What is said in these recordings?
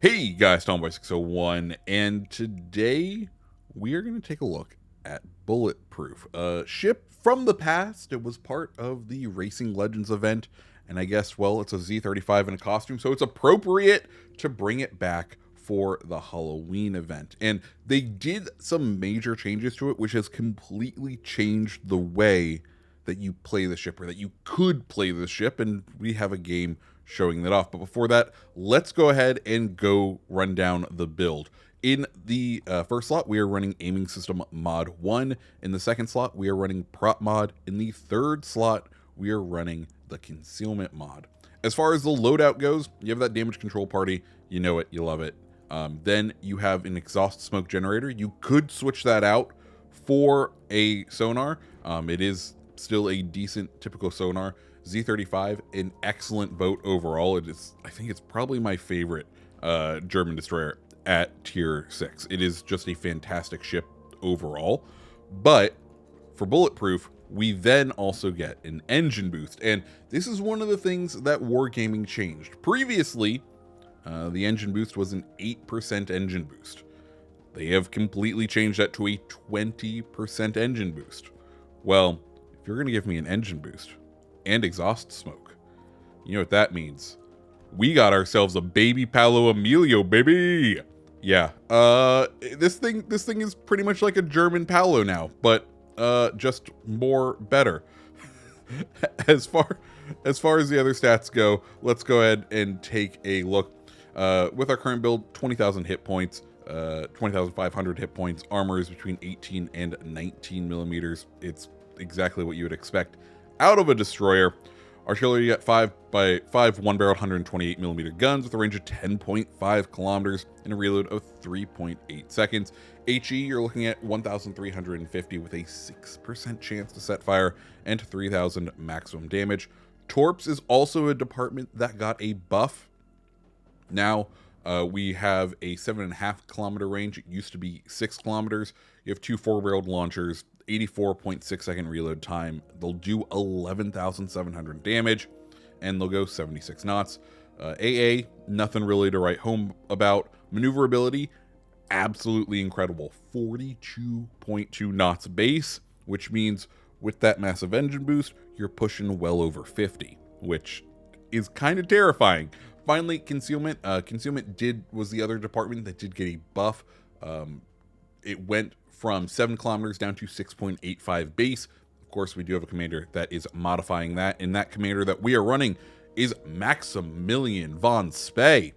Hey guys, Tomboy601, and today we are going to take a look at Bulletproof, a ship from the past. It was part of the Racing Legends event, and I guess, well, it's a Z35 in a costume, so it's appropriate to bring it back for the Halloween event. And they did some major changes to it, which has completely changed the way that you play the ship, or that you could play the ship, and we have a game showing that off. But before that, let's go ahead and go run down the build. In the first slot, we are running Aiming System Mod 1. In the second slot, we are running Prop Mod. In the third slot, we are running the Concealment Mod. As far as the loadout goes, you have that Damage Control Party. You know it, you love it. Then you have an Exhaust Smoke Generator. You could switch that out for a sonar. It is still a decent typical sonar. Z35, an excellent boat overall. I think it's probably my favorite German destroyer at tier 6. It is just a fantastic ship overall. But for Bulletproof, we then also get an engine boost. And this is one of the things that Wargaming changed. Previously, the engine boost was an 8% engine boost. They have completely changed that to a 20% engine boost. Well, if you're going to give me an engine boost and exhaust smoke, you know what that means. We got ourselves a baby Paolo Emilio, baby. Yeah, this thing is pretty much like a German Paolo now, but just more better. as far as the other stats go, let's go ahead and take a look. With our current build, 20,000 hit points, 20,500 hit points. Armor is between 18 and 19 millimeters. It's exactly what you would expect out of a destroyer. Artillery at 5x5 1-barreled 128 millimeter guns with a range of 10.5 kilometers and a reload of 3.8 seconds. HE, you're looking at 1,350 with a 6% chance to set fire and 3,000 maximum damage. Torps is also a department that got a buff. Now we have a 7.5 kilometer range. It used to be 6 kilometers. You have 2 4-barreled launchers, 84.6 second reload time. They'll do 11,700 damage, and they'll go 76 knots. AA, nothing really to write home about. Maneuverability, absolutely incredible. 42.2 knots base, which means with that massive engine boost, you're pushing well over 50, which is kind of terrifying. Finally, Concealment. Concealment was the other department that did get a buff. It went from 7 kilometers down to 6.85 base. Of course, we do have a commander that is modifying that, and that commander that we are running is Maximilian von Spee,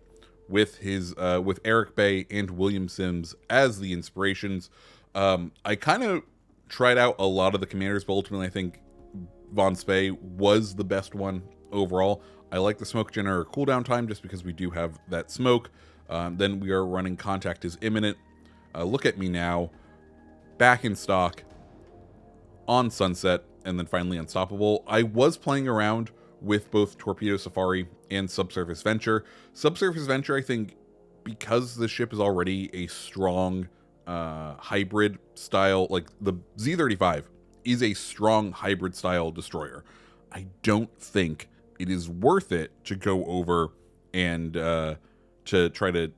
with Eric Bay and William Sims as the inspirations. I kind of tried out a lot of the commanders, but ultimately I think von Spee was the best one overall. I like the smoke generator cooldown time just because we do have that smoke. Then we are running Contact is Imminent. Look at me now. Back in stock. On Sunset. And then finally Unstoppable. I was playing around with both Torpedo Safari and Subsurface Venture. Subsurface Venture, I think, because the ship is already a strong hybrid style, like the Z35 is a strong hybrid style destroyer. I don't think it is worth it to go over and to try to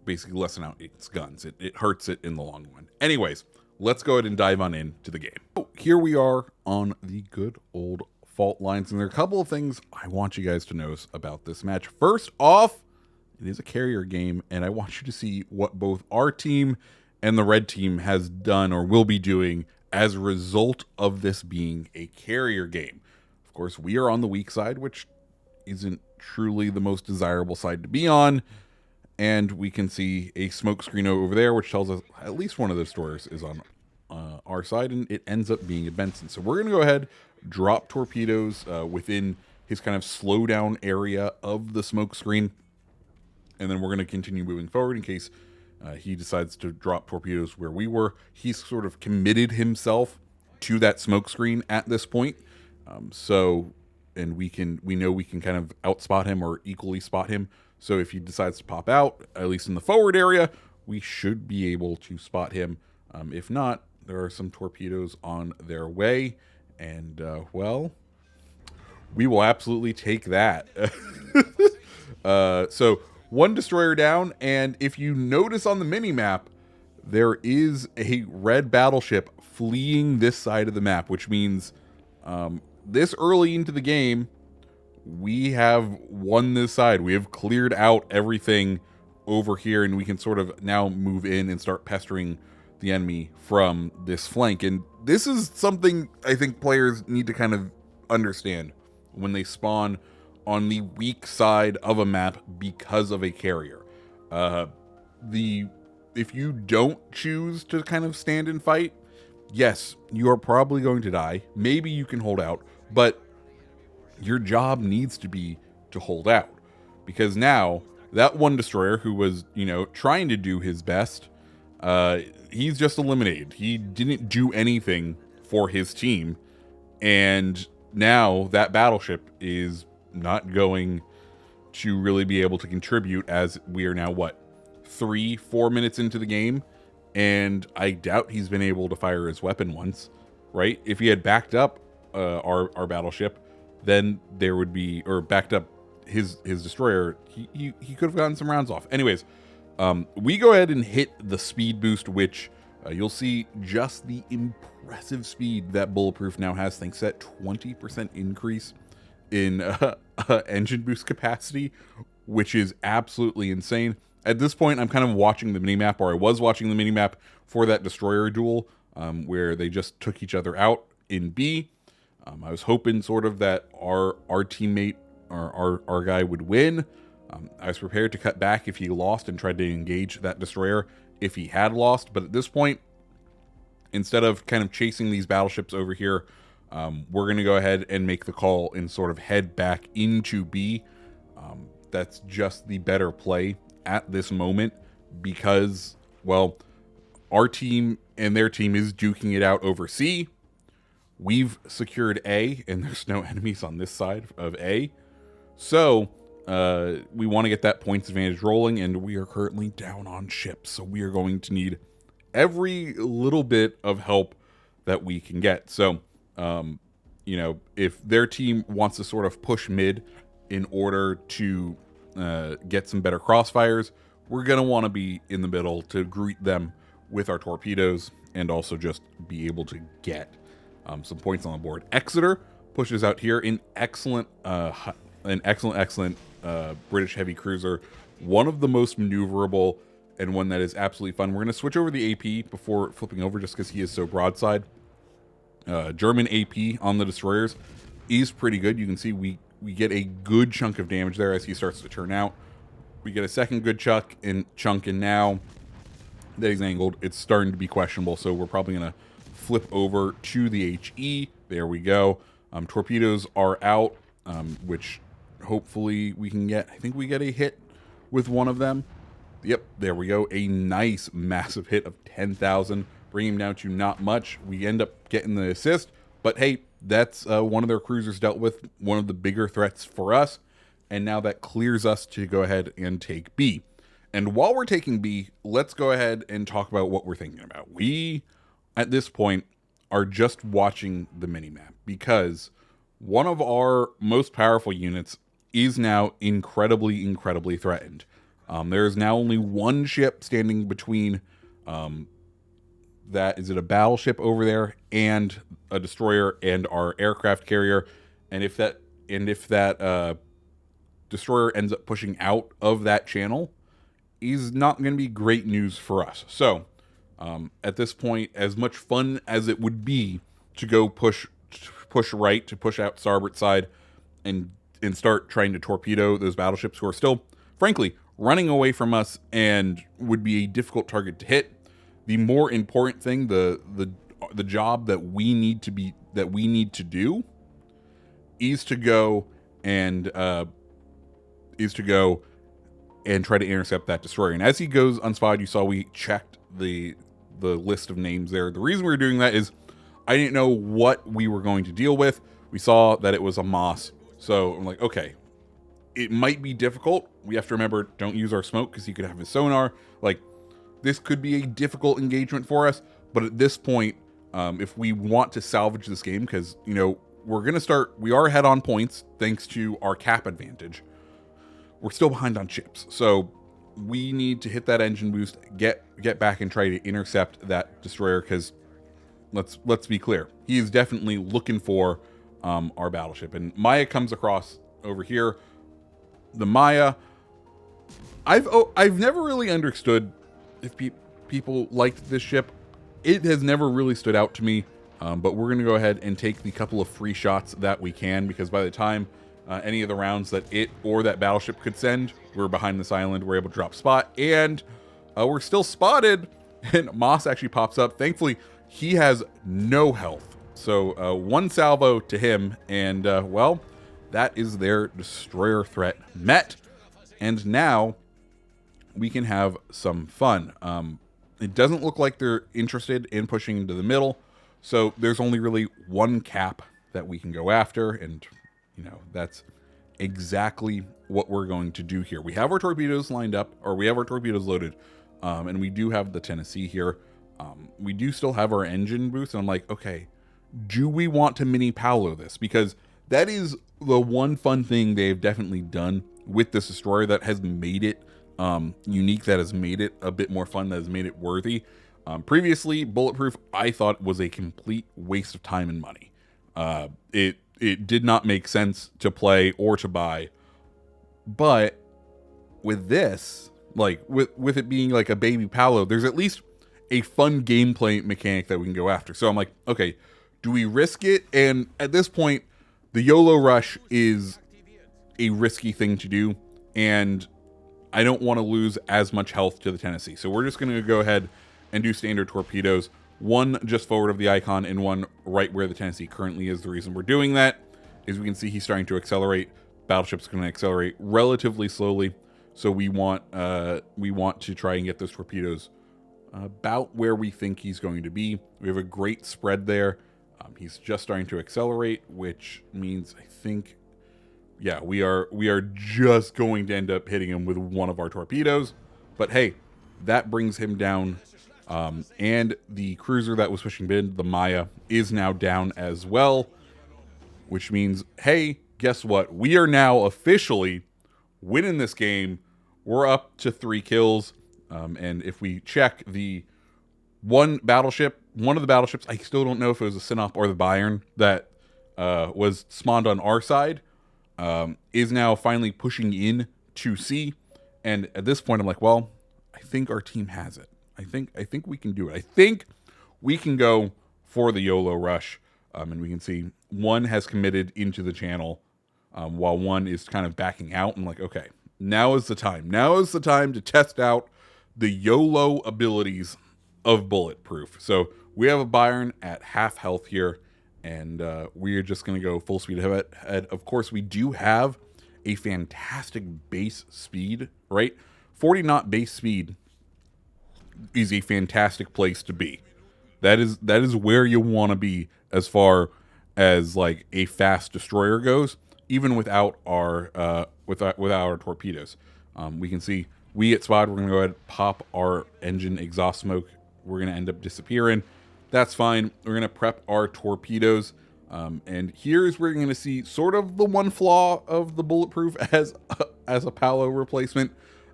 basically lessen out its guns. It hurts it in the long run. Anyways, let's go ahead and dive on into the game. So here we are on the good old fault lines, and there are a couple of things I want you guys to know about this match. First off, it is a carrier game, and I want you to see what both our team and the red team has done or will be doing as a result of this being a carrier game. Of course, we are on the weak side, which isn't truly the most desirable side to be on. And we can see a smoke screen over there, which tells us at least one of the destroyers is on our side, and it ends up being a Benson. So we're going to go ahead, drop torpedoes within his kind of slow down area of the smoke screen. And then we're going to continue moving forward in case he decides to drop torpedoes where we were. He's sort of committed himself to that smoke screen at this point. And we know we can kind of outspot him or equally spot him. So if he decides to pop out, at least in the forward area, we should be able to spot him. If not, there are some torpedoes on their way. And, well, we will absolutely take that. So one destroyer down, and if you notice on the mini-map, there is a red battleship fleeing this side of the map, which means this early into the game, we have won this side. We have cleared out everything over here, and we can sort of now move in and start pestering the enemy from this flank. And this is something I think players need to kind of understand when they spawn on the weak side of a map because of a carrier. If you don't choose to kind of stand and fight, yes, you are probably going to die. Maybe you can hold out, but your job needs to be to hold out, because now that one destroyer who was, trying to do his best, he's just eliminated. He didn't do anything for his team, and now that battleship is not going to really be able to contribute, as we are now 3-4 minutes into the game, and I doubt he's been able to fire his weapon once, right? If he had backed up our battleship, then there would be, or backed up his destroyer, he could have gotten some rounds off. Anyways, we go ahead and hit the speed boost, which you'll see just the impressive speed that Bulletproof now has, thanks to that 20% increase in engine boost capacity, which is absolutely insane. At this point, I'm kind of watching the minimap, or I was watching the minimap for that destroyer duel, where they just took each other out in B. I was hoping sort of that our teammate, or our guy, would win. I was prepared to cut back if he lost and tried to engage that destroyer if he had lost. But at this point, instead of kind of chasing these battleships over here, we're going to go ahead and make the call and sort of head back into B. That's just the better play at this moment, because, well, our team and their team is duking it out over C. We've secured A, and there's no enemies on this side of A. So we want to get that points advantage rolling, and we are currently down on ships. So we are going to need every little bit of help that we can get. So, if their team wants to sort of push mid in order to get some better crossfires, we're going to want to be in the middle to greet them with our torpedoes and also just be able to get some points on the board. Exeter pushes out here in excellent British heavy cruiser, one of the most maneuverable and one that is absolutely fun. We're going to switch over the AP before flipping over, just because he is so broadside. German AP on the destroyers is pretty good. You can see we get a good chunk of damage there as he starts to turn out. We get a second good chunk, and now that he's angled, it's starting to be questionable, so we're probably going to flip over to the HE. There we go. Torpedoes are out, which hopefully we can get. I think we get a hit with one of them. Yep, there we go. A nice, massive hit of 10,000. Bring him down to not much. We end up getting the assist, but hey, that's one of their cruisers dealt with, one of the bigger threats for us, and now that clears us to go ahead and take B. And while we're taking B, let's go ahead and talk about what we're thinking about. We, at this point, are just watching the minimap, because one of our most powerful units is now incredibly, incredibly threatened. There is now only one ship standing between is it a battleship over there and a destroyer and our aircraft carrier. And if that destroyer ends up pushing out of that channel, is not going to be great news for us. So at this point, as much fun as it would be to go push right, to push out starboard side and start trying to torpedo those battleships who are still, frankly, running away from us and would be a difficult target to hit, the more important thing, the job that we need to do is to go and try to intercept that destroyer. And as he goes unspotted, you saw we checked the list of names there. The reason we were doing that is I didn't know what we were going to deal with. We saw that it was a Moss, so I'm like, okay, it might be difficult. We have to remember, don't use our smoke because he could have his sonar. Like, this could be a difficult engagement for us, but at this point, if we want to salvage this game, because, we are ahead on points thanks to our cap advantage. we're still behind on ships. So we need to hit that engine boost, get back and try to intercept that destroyer, because let's be clear, he is definitely looking for our battleship. And Maya comes across over here. The Maya, I've never really understood if people liked this ship. It has never really stood out to me, but we're going to go ahead and take the couple of free shots that we can, because by the time any of the rounds that it or that battleship could send, we're behind this island, we're able to drop spot, and we're still spotted, and Moss actually pops up. Thankfully, he has no health, so one salvo to him, and well, that is their destroyer threat met, and now we can have some fun. It doesn't look like they're interested in pushing into the middle, so there's only really one cap that we can go after, and you know, that's exactly what we're going to do here. We have our torpedoes lined up, or we have our torpedoes loaded, and we do have the Tennessee here. We do still have our engine boost, and I'm like, okay, do we want to mini Paolo this? Because that is the one fun thing they've definitely done with this destroyer that has made it unique, that has made it a bit more fun, that has made it worthy. Previously, Bulletproof, I thought, was a complete waste of time and money. It did not make sense to play or to buy. But with this, like with it being like a baby Paolo, there's at least a fun gameplay mechanic that we can go after. So I'm like, okay, do we risk it? And at this point, the YOLO rush is a risky thing to do, and I don't want to lose as much health to the Tennessee. So we're just going to go ahead and do standard torpedoes. One just forward of the icon and one right where the Tennessee currently is. The reason we're doing that is we can see he's starting to accelerate. Battleship's going to accelerate relatively slowly. So we want to try and get those torpedoes about where we think he's going to be. We have a great spread there. He's just starting to accelerate, which means I think, yeah, we are just going to end up hitting him with one of our torpedoes. But hey, that brings him down. And the cruiser that was pushing mid, the Maya, is now down as well. Which means, hey, guess what? We are now officially winning this game. We're up to 3 kills. And if we check the one of the battleships, I still don't know if it was the Sinop or the Bayern that was spawned on our side, is now finally pushing in to sea. And at this point, I'm like, well, I think our team has it. I think we can do it. I think we can go for the YOLO rush. And we can see one has committed into the channel, while one is kind of backing out. I'm like, okay, now is the time. Now is the time to test out the YOLO abilities of Bulletproof. So we have a Bayern at half health here, and we are just going to go full speed ahead. Of course, we do have a fantastic base speed, right? 40 knot base speed is a fantastic place to be. That is where you want to be as far as like a fast destroyer goes, even without our without our torpedoes. We can see we at spot, we're gonna go ahead and pop our engine exhaust smoke. We're gonna end up disappearing. That's fine. We're gonna prep our torpedoes. And here's where you're gonna see sort of the one flaw of the Bulletproof as a Paolo replacement.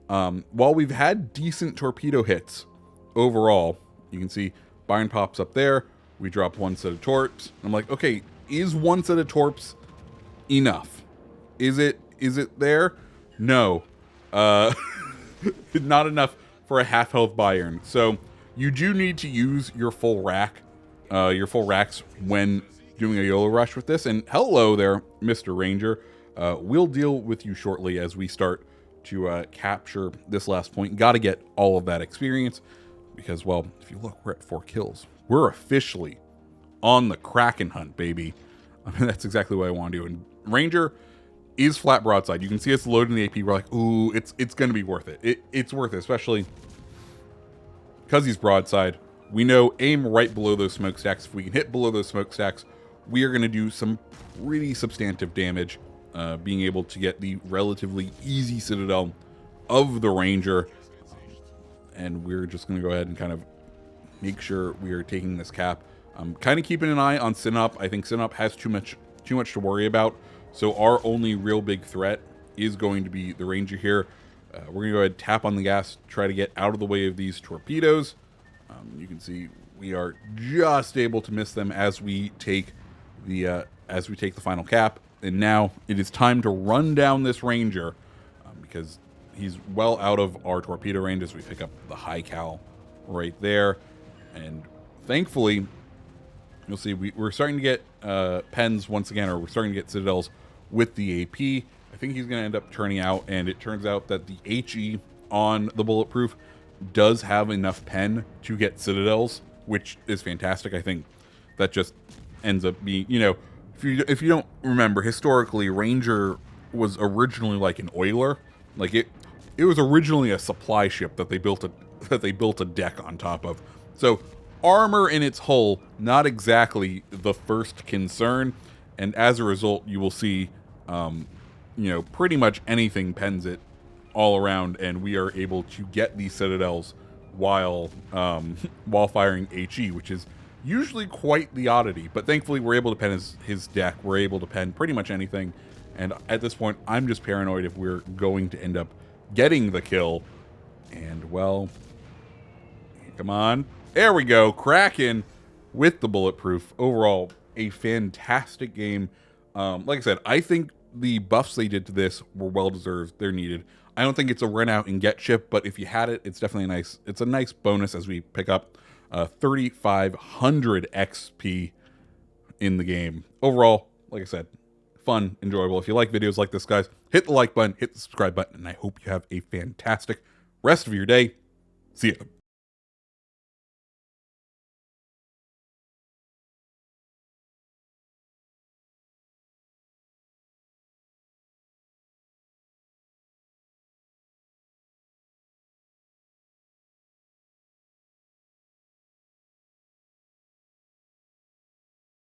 While we've had decent torpedo hits overall, you can see Bayern pops up there. We drop one set of torps. I'm like, okay, is one set of torps enough? Is it there? No. Not enough for a half health Bayern. So you do need to use your full rack, your full racks when doing a YOLO rush with this. And hello there, Mr. Ranger. We'll deal with you shortly as we start to capture this last point. Got to get all of that experience because, well, if you look, we're at 4 kills. We're officially on the Kraken hunt, baby. I mean, that's exactly what I want to do. And Ranger is flat broadside. You can see it's loading the AP. We're like, ooh, it's going to be worth it. It's worth it, especially because he's broadside. We know aim right below those smokestacks. If we can hit below those smokestacks, we are going to do some pretty substantive damage, being able to get the relatively easy citadel of the Ranger. And we're just going to go ahead and kind of make sure we are taking this cap. Kind of keeping an eye on Sinop. I think Sinop has too much to worry about. So our only real big threat is going to be the Ranger here. We're going to go ahead and tap on the gas, try to get out of the way of these torpedoes. You can see we are just able to miss them as we take the final cap. And now it is time to run down this Ranger because he's well out of our torpedo range as we pick up the high cal right there. And thankfully, you'll see we're starting to get pens once again, or we're starting to get citadels with the AP. I think he's going to end up turning out, and it turns out that the HE on the Bulletproof does have enough pen to get citadels, which is fantastic. I think that just ends up being, if you don't remember, historically, Ranger was originally like an oiler. Like it was originally a supply ship that they built a deck on top of. So armor in its hull, not exactly the first concern, and as a result, you will see, pretty much anything pens it all around, and we are able to get these citadels while firing HE, which is usually quite the oddity. But thankfully, we're able to pen his deck. We're able to pen pretty much anything, and at this point, I'm just paranoid if we're going to end up getting the kill. And well, come on. There we go. Kraken with the Bulletproof. Overall, a fantastic game. Like I said, I think the buffs they did to this were well-deserved. They're needed. I don't think it's a run out and get ship, but if you had it, it's definitely it's a nice bonus as we pick up 3,500 XP in the game. Overall, like I said, fun, enjoyable. If you like videos like this, guys, hit the like button, hit the subscribe button, and I hope you have a fantastic rest of your day. See ya.